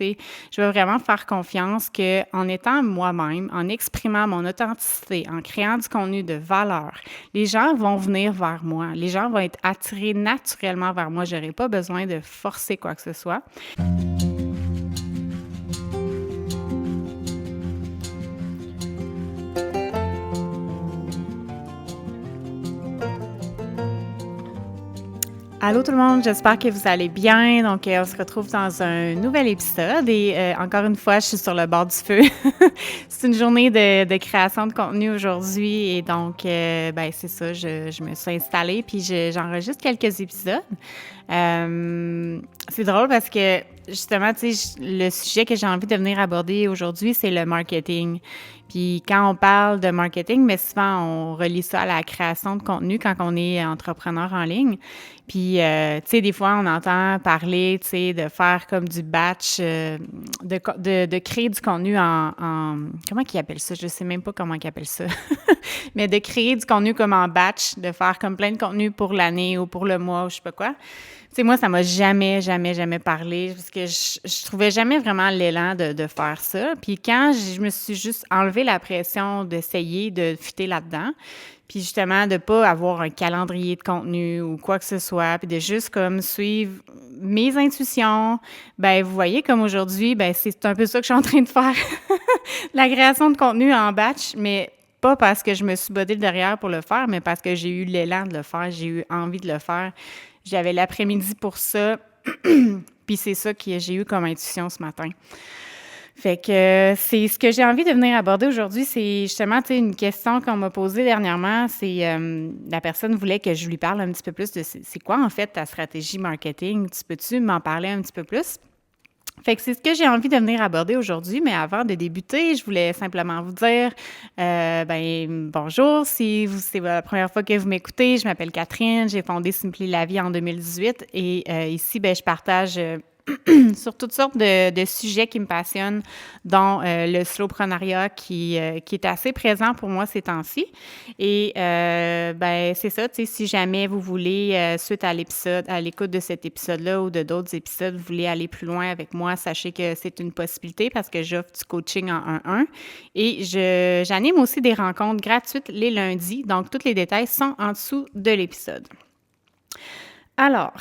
sais. Je veux vraiment faire confiance qu'en étant moi-même, en exprimant mon authenticité, en créant du contenu de valeur, les gens vont venir vers moi. Les gens vont être attirés naturellement vers moi. Je n'aurai pas besoin de forcer quoi que ce soit. Allô tout le monde, j'espère que vous allez bien. Donc, on se retrouve dans un nouvel épisode et encore une fois, je suis sur le bord du feu. C'est une journée de création de contenu aujourd'hui et donc, c'est ça, je me suis installée puis j'enregistre quelques épisodes. C'est drôle parce que justement, tu sais, le sujet que j'ai envie de venir aborder aujourd'hui, c'est le marketing. Puis quand on parle de marketing, mais souvent on relie ça à la création de contenu quand on est entrepreneur en ligne. Puis, tu sais, des fois, on entend parler, tu sais, de faire comme du batch, de créer du contenu comment qu'ils appellent ça? Je sais même pas comment ils appellent ça. Mais de créer du contenu comme en batch, de faire comme plein de contenu pour l'année ou pour le mois ou je sais pas quoi. Tu sais, moi, ça m'a jamais, jamais, jamais parlé parce que je trouvais jamais vraiment l'élan de faire ça. Puis quand je me suis juste enlevé la pression d'essayer de fitter là-dedans, puis justement de pas avoir un calendrier de contenu ou quoi que ce soit, puis de juste comme suivre mes intuitions, ben vous voyez comme aujourd'hui, ben c'est un peu ça que je suis en train de faire. La création de contenu en batch, mais pas parce que je me suis bottée le derrière pour le faire, mais parce que j'ai eu l'élan de le faire, j'ai eu envie de le faire. J'avais l'après-midi pour ça, puis c'est ça que j'ai eu comme intuition ce matin. Fait que c'est ce que j'ai envie de venir aborder aujourd'hui, c'est justement, tu sais, une question qu'on m'a posée dernièrement, c'est la personne voulait que je lui parle un petit peu plus de c'est quoi en fait ta stratégie marketing? Tu peux-tu m'en parler un petit peu plus? Fait que c'est ce que j'ai envie de venir aborder aujourd'hui, mais avant de débuter, je voulais simplement vous dire, bonjour, si c'est la première fois que vous m'écoutez, je m'appelle Catherine, j'ai fondé Simply la vie en 2018 et ici, je partage sur toutes sortes de sujets qui me passionnent, dont le slowpreneuriat qui est assez présent pour moi ces temps-ci. Et c'est ça, tu sais, si jamais vous voulez, suite à l'écoute de cet épisode-là ou de d'autres épisodes, vous voulez aller plus loin avec moi, sachez que c'est une possibilité parce que j'offre du coaching en 1-1. Et j'anime aussi des rencontres gratuites les lundis, donc tous les détails sont en dessous de l'épisode. Alors,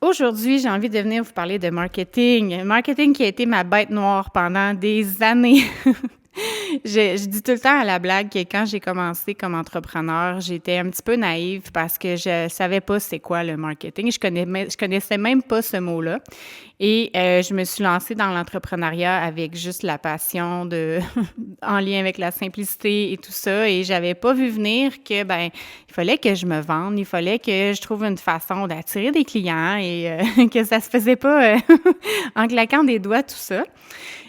aujourd'hui, j'ai envie de venir vous parler de marketing. Marketing qui a été ma bête noire pendant des années. Je dis tout le temps à la blague que quand j'ai commencé comme entrepreneur, j'étais un petit peu naïve parce que je savais pas c'est quoi le marketing. Je connaissais même pas ce mot-là. Et je me suis lancée dans l'entrepreneuriat avec juste la passion en lien avec la simplicité et tout ça. Et j'avais pas vu venir que, il fallait que je me vende, il fallait que je trouve une façon d'attirer des clients et que ça se faisait pas en claquant des doigts, tout ça.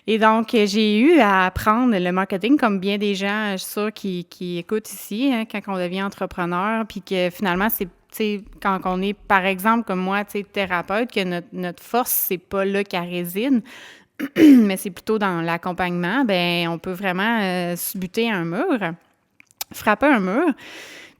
Et donc, j'ai eu à apprendre le marketing comme bien des gens, je suis sûre, qui écoutent ici, hein, quand on devient entrepreneur, puis que finalement, c'est, tu sais, quand on est, par exemple, comme moi, tu sais, thérapeute, que notre force, c'est pas là qu'elle réside, mais c'est plutôt dans l'accompagnement, on peut vraiment se buter un mur, frapper un mur.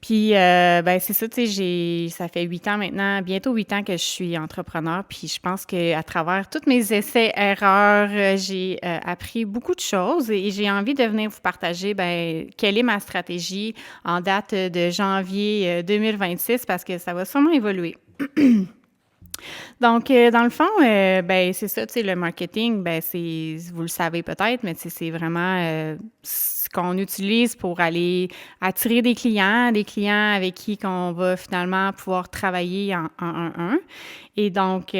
Puis, c'est ça, tu sais, ça fait 8 ans maintenant, bientôt 8 ans que je suis entrepreneur, puis je pense qu'à travers tous mes essais-erreurs, j'ai appris beaucoup de choses et j'ai envie de venir vous partager, quelle est ma stratégie en date de janvier 2026 parce que ça va sûrement évoluer. Donc, dans le fond, c'est ça, tu sais, le marketing, vous le savez peut-être, mais tu sais, c'est vraiment ce qu'on utilise pour aller attirer des clients avec qui qu'on va finalement pouvoir travailler en 1-1. Et donc,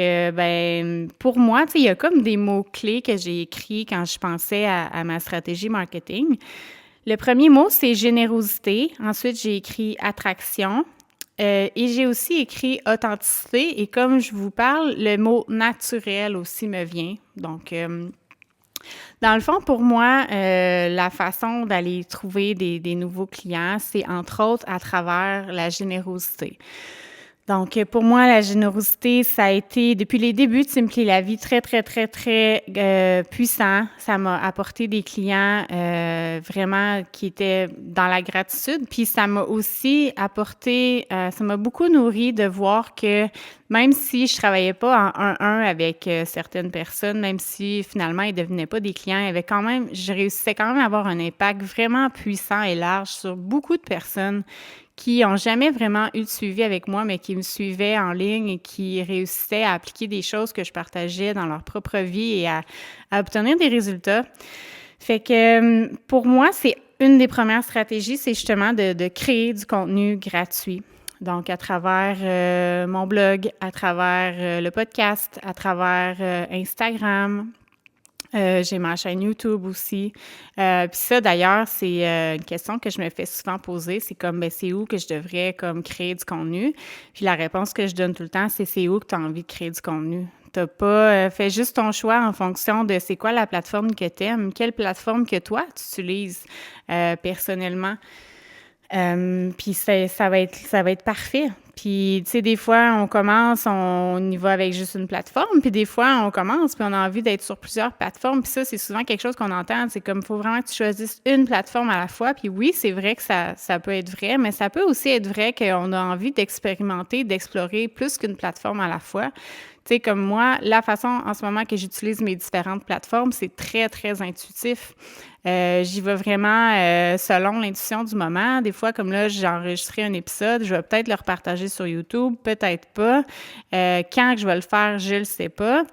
pour moi, tu sais, il y a comme des mots-clés que j'ai écrits quand je pensais à ma stratégie marketing. Le premier mot, c'est générosité. Ensuite, j'ai écrit attraction. Et j'ai aussi écrit authenticité et comme je vous parle, le mot naturel aussi me vient. Donc, dans le fond, pour moi, la façon d'aller trouver des nouveaux clients, c'est entre autres à travers la générosité. Donc, pour moi, la générosité, ça a été, depuis les débuts de Simply la vie, très, très, très, très puissant. Ça m'a apporté des clients vraiment qui étaient dans la gratitude. Puis, ça m'a aussi apporté, ça m'a beaucoup nourri de voir que même si je travaillais pas en 1-1 avec, certaines personnes, même si finalement ils devenaient pas des clients, il y avait quand même je réussissais quand même à avoir un impact vraiment puissant et large sur beaucoup de personnes qui ont jamais vraiment eu de suivi avec moi, mais qui me suivaient en ligne et qui réussissaient à appliquer des choses que je partageais dans leur propre vie et à obtenir des résultats. Fait que, pour moi, c'est une des premières stratégies, c'est justement de créer du contenu gratuit. Donc à travers, mon blog, à travers, le podcast, à travers, Instagram, j'ai ma chaîne YouTube aussi. Puis ça d'ailleurs, c'est, une question que je me fais souvent poser. C'est comme, ben, c'est où que je devrais comme créer du contenu? Puis la réponse que je donne tout le temps, c'est où que tu as envie de créer du contenu. Tu as pas, fais juste ton choix en fonction de c'est quoi la plateforme que tu aimes, quelle plateforme que toi tu utilises, personnellement. Puis ça va être parfait. Puis, tu sais, des fois, on commence, on y va avec juste une plateforme, puis des fois, on commence, puis on a envie d'être sur plusieurs plateformes. Puis ça, c'est souvent quelque chose qu'on entend. C'est comme, il faut vraiment que tu choisisses une plateforme à la fois. Puis oui, c'est vrai que ça peut être vrai, mais ça peut aussi être vrai qu'on a envie d'expérimenter, d'explorer plus qu'une plateforme à la fois. Tu sais, comme moi, la façon en ce moment que j'utilise mes différentes plateformes, c'est très, très intuitif. J'y vais vraiment selon l'intuition du moment. Des fois, comme là, j'ai enregistré un épisode, je vais peut-être le repartager sur YouTube, peut-être pas. Quand que je vais le faire, je le sais pas.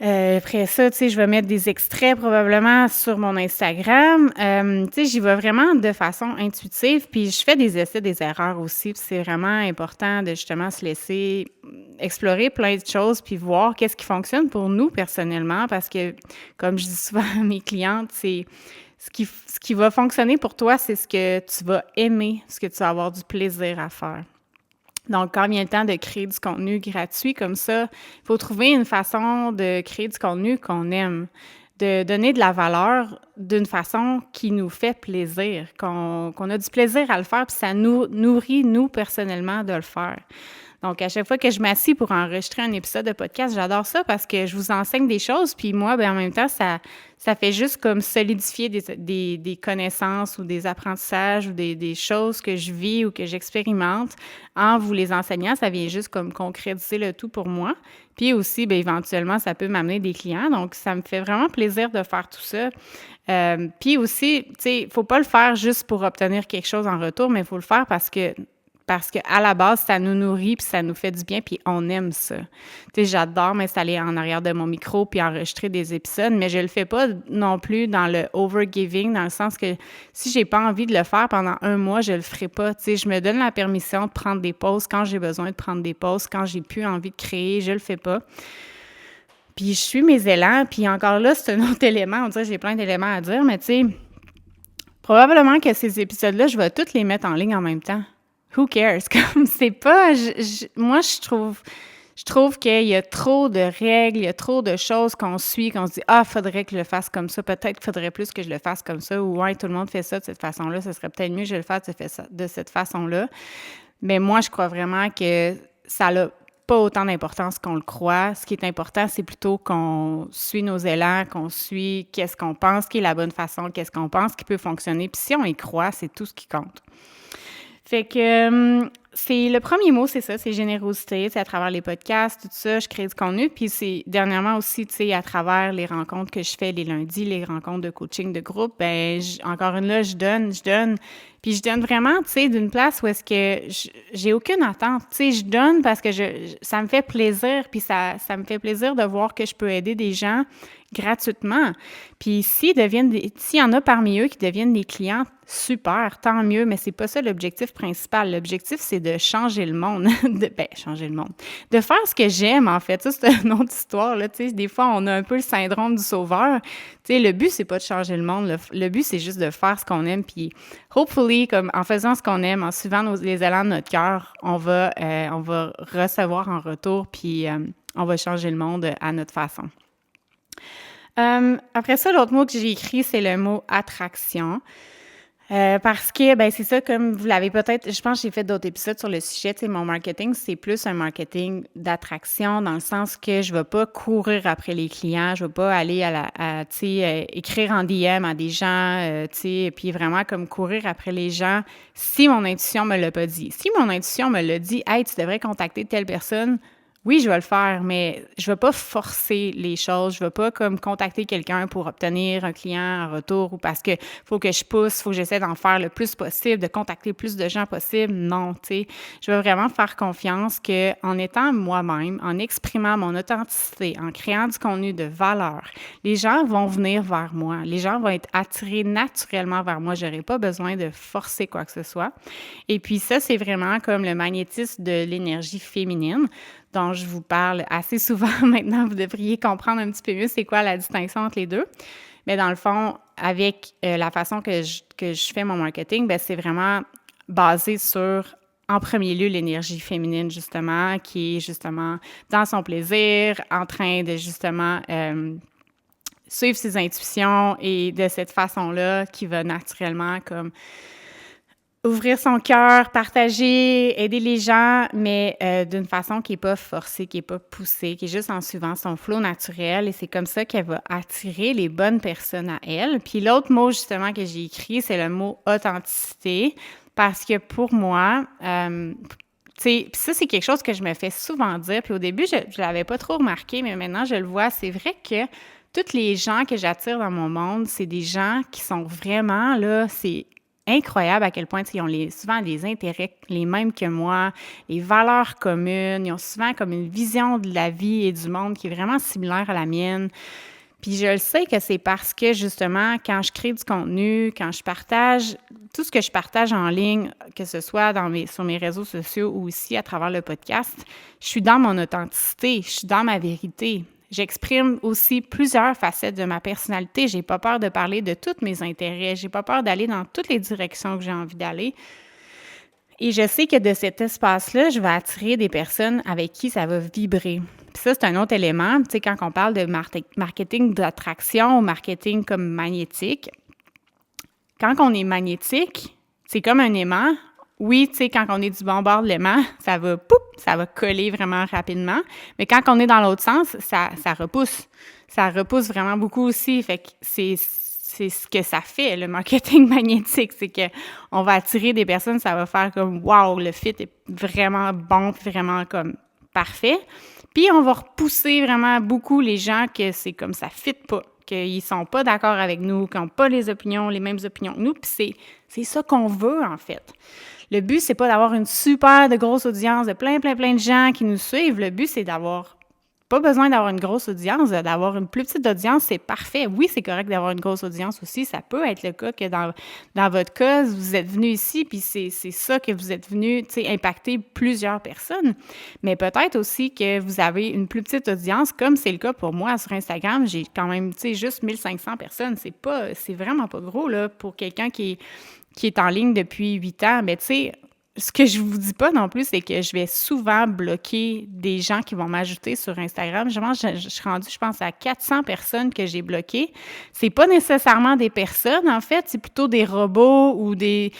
Après ça, tu sais, je vais mettre des extraits probablement sur mon Instagram. Tu sais, j'y vais vraiment de façon intuitive, puis je fais des essais, des erreurs aussi, puis c'est vraiment important de justement se laisser explorer plein de choses, puis voir qu'est-ce qui fonctionne pour nous personnellement, parce que, comme je dis souvent à mes clientes, c'est ce qui va fonctionner pour toi, c'est ce que tu vas aimer, ce que tu vas avoir du plaisir à faire. Donc, quand vient le temps de créer du contenu gratuit comme ça, il faut trouver une façon de créer du contenu qu'on aime, de donner de la valeur d'une façon qui nous fait plaisir, qu'on a du plaisir à le faire, puis ça nous nourrit, nous, personnellement, de le faire. Donc, à chaque fois que je m'assis pour enregistrer un épisode de podcast, j'adore ça parce que je vous enseigne des choses, puis moi, ben en même temps, ça fait juste comme solidifier des connaissances ou des apprentissages ou des choses que je vis ou que j'expérimente en vous les enseignant. Ça vient juste comme concrétiser le tout pour moi. Puis aussi, bien, éventuellement, ça peut m'amener des clients. Donc, ça me fait vraiment plaisir de faire tout ça. Puis aussi, tu sais, il ne faut pas le faire juste pour obtenir quelque chose en retour, mais il faut le faire parce qu'à la base, ça nous nourrit, puis ça nous fait du bien, puis on aime ça. Tu sais, j'adore m'installer en arrière de mon micro puis enregistrer des épisodes, mais je le fais pas non plus dans le overgiving, dans le sens que si j'ai pas envie de le faire pendant 1 mois, je le ferai pas. Tu sais, je me donne la permission de prendre des pauses quand j'ai besoin de prendre des pauses, quand j'ai plus envie de créer, je le fais pas. Puis je suis mes élans, puis encore là, c'est un autre élément. On dirait que j'ai plein d'éléments à dire, mais tu sais, probablement que ces épisodes-là, je vais tous les mettre en ligne en même temps. Who cares? Comme c'est pas. Moi, je trouve qu'il y a trop de règles, il y a trop de choses qu'on suit, qu'on se dit ah, faudrait que je le fasse comme ça, peut-être qu'il faudrait plus que je le fasse comme ça, ou ouais, tout le monde fait ça de cette façon-là, ce serait peut-être mieux que je le fasse de cette façon-là. Mais moi, je crois vraiment que ça n'a pas autant d'importance qu'on le croit. Ce qui est important, c'est plutôt qu'on suit nos élans, qu'on suit qu'est-ce qu'on pense qui est la bonne façon, qu'est-ce qu'on pense qui peut fonctionner. Puis si on y croit, c'est tout ce qui compte. Fait que c'est le premier mot, c'est ça, c'est générosité. C'est à travers les podcasts, tout ça, je crée du contenu. Puis c'est dernièrement aussi, tu sais, à travers les rencontres que je fais les lundis, les rencontres de coaching de groupe, ben encore une là, je donne. Puis je donne vraiment, tu sais, d'une place où est-ce que j'ai aucune attente. Tu sais, je donne parce que ça me fait plaisir, puis ça me fait plaisir de voir que je peux aider des gens gratuitement. Puis s'il y en a parmi eux qui deviennent des clients, super, tant mieux, mais c'est pas ça l'objectif principal. L'objectif, c'est de changer le monde. Changer le monde. De faire ce que j'aime, en fait. Ça, c'est une autre histoire, là. Tu sais, des fois, on a un peu le syndrome du sauveur. Tu sais, le but, c'est pas de changer le monde. Le but, c'est juste de faire ce qu'on aime. Puis, hopefully, comme en faisant ce qu'on aime, en suivant les élans de notre cœur, on va recevoir en retour, puis on va changer le monde à notre façon. Après ça, l'autre mot que j'ai écrit, c'est le mot attraction. Parce que, ben c'est ça, comme vous l'avez peut-être, je pense que j'ai fait d'autres épisodes sur le sujet, tu sais, mon marketing, c'est plus un marketing d'attraction dans le sens que je ne vais pas courir après les clients, je ne vais pas aller tu sais, écrire en DM à des gens, tu sais, puis vraiment comme courir après les gens si mon intuition me l'a pas dit. Si mon intuition me l'a dit, hey, tu devrais contacter telle personne, oui, je vais le faire, mais je ne vais pas forcer les choses. Je ne vais pas comme contacter quelqu'un pour obtenir un client en retour ou parce que faut que je pousse, faut que j'essaie d'en faire le plus possible, de contacter le plus de gens possible. Non, tu sais, je veux vraiment faire confiance qu'en étant moi-même, en exprimant mon authenticité, en créant du contenu de valeur, les gens vont venir vers moi. Les gens vont être attirés naturellement vers moi. Je n'aurai pas besoin de forcer quoi que ce soit. Et puis ça, c'est vraiment comme le magnétisme de l'énergie féminine dont je vous parle assez souvent maintenant. Vous devriez comprendre un petit peu mieux c'est quoi la distinction entre les deux. Mais dans le fond, avec la façon que je fais mon marketing, bien, c'est vraiment basé sur, en premier lieu, l'énergie féminine, justement, qui est justement dans son plaisir, en train de justement suivre ses intuitions et de cette façon-là qui va naturellement comme ouvrir son cœur, partager, aider les gens, mais d'une façon qui n'est pas forcée, qui n'est pas poussée, qui est juste en suivant son flow naturel. Et c'est comme ça qu'elle va attirer les bonnes personnes à elle. Puis l'autre mot, justement, que j'ai écrit, c'est le mot authenticité. Parce que pour moi, tu sais, puis ça, c'est quelque chose que je me fais souvent dire. Puis au début, je ne l'avais pas trop remarqué, mais maintenant, je le vois. C'est vrai que tous les gens que j'attire dans mon monde, c'est des gens qui sont vraiment, là, c'est incroyable à quel point ils ont souvent des intérêts les mêmes que moi, les valeurs communes, ils ont souvent comme une vision de la vie et du monde qui est vraiment similaire à la mienne. Puis je le sais que c'est parce que justement, quand je crée du contenu, quand je partage, tout ce que je partage en ligne, que ce soit sur mes réseaux sociaux ou ici à travers le podcast, je suis dans mon authenticité, je suis dans ma vérité. J'exprime aussi plusieurs facettes de ma personnalité. J'ai pas peur de parler de tous mes intérêts. J'ai pas peur d'aller dans toutes les directions que j'ai envie d'aller. Et je sais que de cet espace-là, je vais attirer des personnes avec qui ça va vibrer. Puis ça, c'est un autre élément. Tu sais, quand on parle de marketing d'attraction ou marketing comme magnétique, quand on est magnétique, c'est comme un aimant. Oui, tu sais, quand on est du bon bord de l'aimant, ça va coller vraiment rapidement. Mais quand on est dans l'autre sens, ça repousse. Ça repousse vraiment beaucoup aussi. Fait que c'est ce que ça fait, le marketing magnétique. C'est qu'on va attirer des personnes, ça va faire comme « wow, le fit est vraiment bon, vraiment comme parfait ». Puis on va repousser vraiment beaucoup les gens que c'est comme ça fit pas, qu'ils sont pas d'accord avec nous, qu'ils n'ont pas les mêmes opinions que nous. Puis c'est ça qu'on veut, en fait. Le but, c'est pas d'avoir une super de grosse audience de plein de gens qui nous suivent. Le but, c'est pas besoin d'avoir une grosse audience, d'avoir une plus petite audience, c'est parfait. Oui, c'est correct d'avoir une grosse audience aussi. Ça peut être le cas que dans votre cas, vous êtes venu ici, puis c'est ça que vous êtes venu, tu sais, impacter plusieurs personnes. Mais peut-être aussi que vous avez une plus petite audience, comme c'est le cas pour moi sur Instagram. J'ai quand même, tu sais, juste 1500 personnes. C'est vraiment pas gros, là, pour quelqu'un qui est en ligne depuis 8 ans. Mais tu sais, ce que je vous dis pas non plus, c'est que je vais souvent bloquer des gens qui vont m'ajouter sur Instagram. Je suis rendue, je pense, à 400 personnes que j'ai bloquées. C'est pas nécessairement des personnes, en fait, c'est plutôt des robots ou des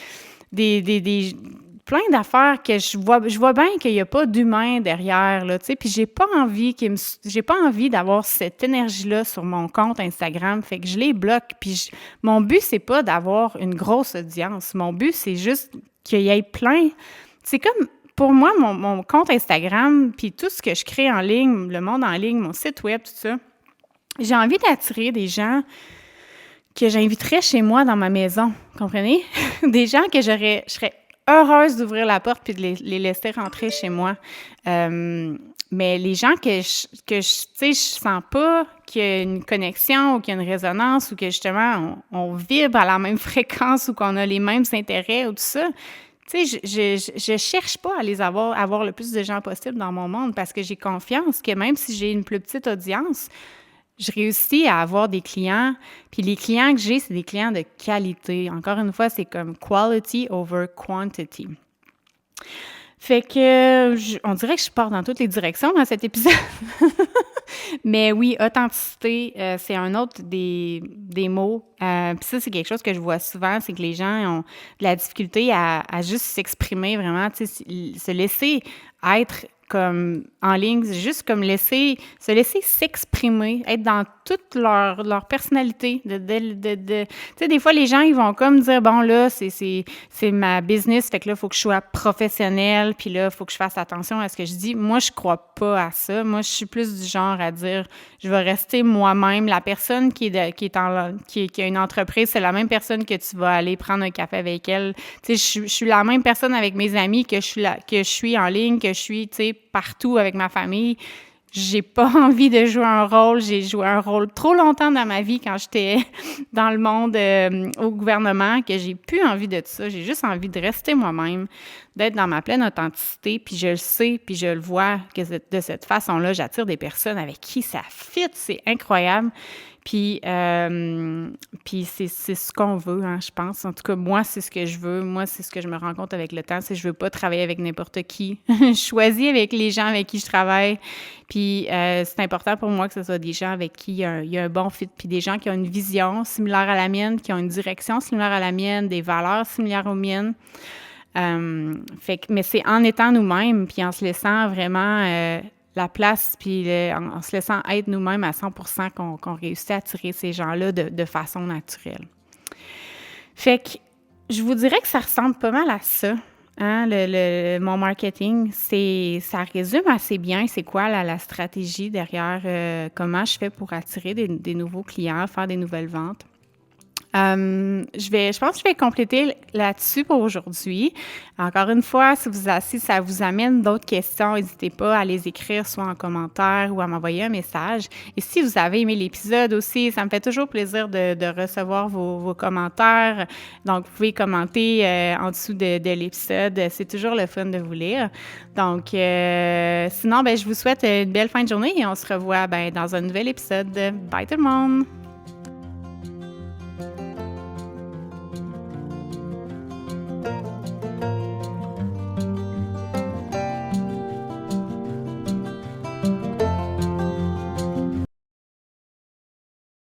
plein d'affaires que je vois bien qu'il n'y a pas d'humain derrière, là, tu sais, puis j'ai pas envie d'avoir cette énergie-là sur mon compte Instagram, fait que je les bloque, puis mon but, c'est pas d'avoir une grosse audience, mon but, c'est juste qu'il y ait plein, c'est comme, pour moi, mon compte Instagram, puis tout ce que je crée en ligne, le monde en ligne, mon site web, tout ça, j'ai envie d'attirer des gens que j'inviterais chez moi dans ma maison, comprenez? Des gens que je serais heureuse d'ouvrir la porte puis de les laisser rentrer chez moi. Mais les gens que je sens pas qu'il y a une connexion ou qu'il y a une résonance ou que justement on vibre à la même fréquence ou qu'on a les mêmes intérêts ou tout ça, tu sais, je cherche pas à avoir le plus de gens possible dans mon monde parce que j'ai confiance que même si j'ai une plus petite audience, je réussis à avoir des clients, puis les clients que j'ai, c'est des clients de qualité. Encore une fois, c'est comme quality over quantity. Fait que, on dirait que je pars dans toutes les directions dans cet épisode. Mais oui, authenticité, c'est un autre des mots. Puis ça, c'est quelque chose que je vois souvent, c'est que les gens ont de la difficulté à juste s'exprimer vraiment, tu sais, se laisser être comme en ligne, juste comme se laisser s'exprimer, être dans toute leur personnalité. Tu sais, des fois, les gens, ils vont comme dire, bon, là, c'est ma business, fait que là, il faut que je sois professionnelle, puis là, il faut que je fasse attention à ce que je dis. Moi, je crois pas à ça. Moi, je suis plus du genre à dire, je vais rester moi-même. La personne qui a une entreprise, c'est la même personne que tu vas aller prendre un café avec elle. Tu sais, je suis la même personne avec mes amis que je suis en ligne, que je suis, tu sais, partout avec ma famille. J'ai pas envie de jouer un rôle. J'ai joué un rôle trop longtemps dans ma vie quand j'étais dans le monde au gouvernement que j'ai plus envie de ça. J'ai juste envie de rester moi-même, d'être dans ma pleine authenticité. Puis je le sais, puis je le vois que de cette façon-là, j'attire des personnes avec qui ça fit. C'est incroyable. Puis c'est ce qu'on veut, hein, je pense. En tout cas, moi, c'est ce que je veux. Moi, c'est ce que je me rends compte avec le temps. C'est que je veux pas travailler avec n'importe qui. Je choisis avec les gens avec qui je travaille. Puis c'est important pour moi que ce soit des gens avec qui il y a un bon fit. Puis des gens qui ont une vision similaire à la mienne, qui ont une direction similaire à la mienne, des valeurs similaires aux miennes. Mais c'est en étant nous-mêmes, puis en se laissant vraiment la place, puis en se laissant être nous-mêmes à 100% qu'on réussit à attirer ces gens-là de façon naturelle. Fait que je vous dirais que ça ressemble pas mal à ça, hein, mon marketing. Ça résume assez bien c'est quoi la stratégie derrière comment je fais pour attirer des nouveaux clients, faire des nouvelles ventes. Je pense que je vais compléter là-dessus pour aujourd'hui. Encore une fois, si ça vous amène d'autres questions, n'hésitez pas à les écrire soit en commentaire ou à m'envoyer un message. Et si vous avez aimé l'épisode aussi, ça me fait toujours plaisir de recevoir vos commentaires. Donc, vous pouvez commenter en dessous de l'épisode. C'est toujours le fun de vous lire. Donc, sinon, je vous souhaite une belle fin de journée et on se revoit dans un nouvel épisode. Bye tout le monde!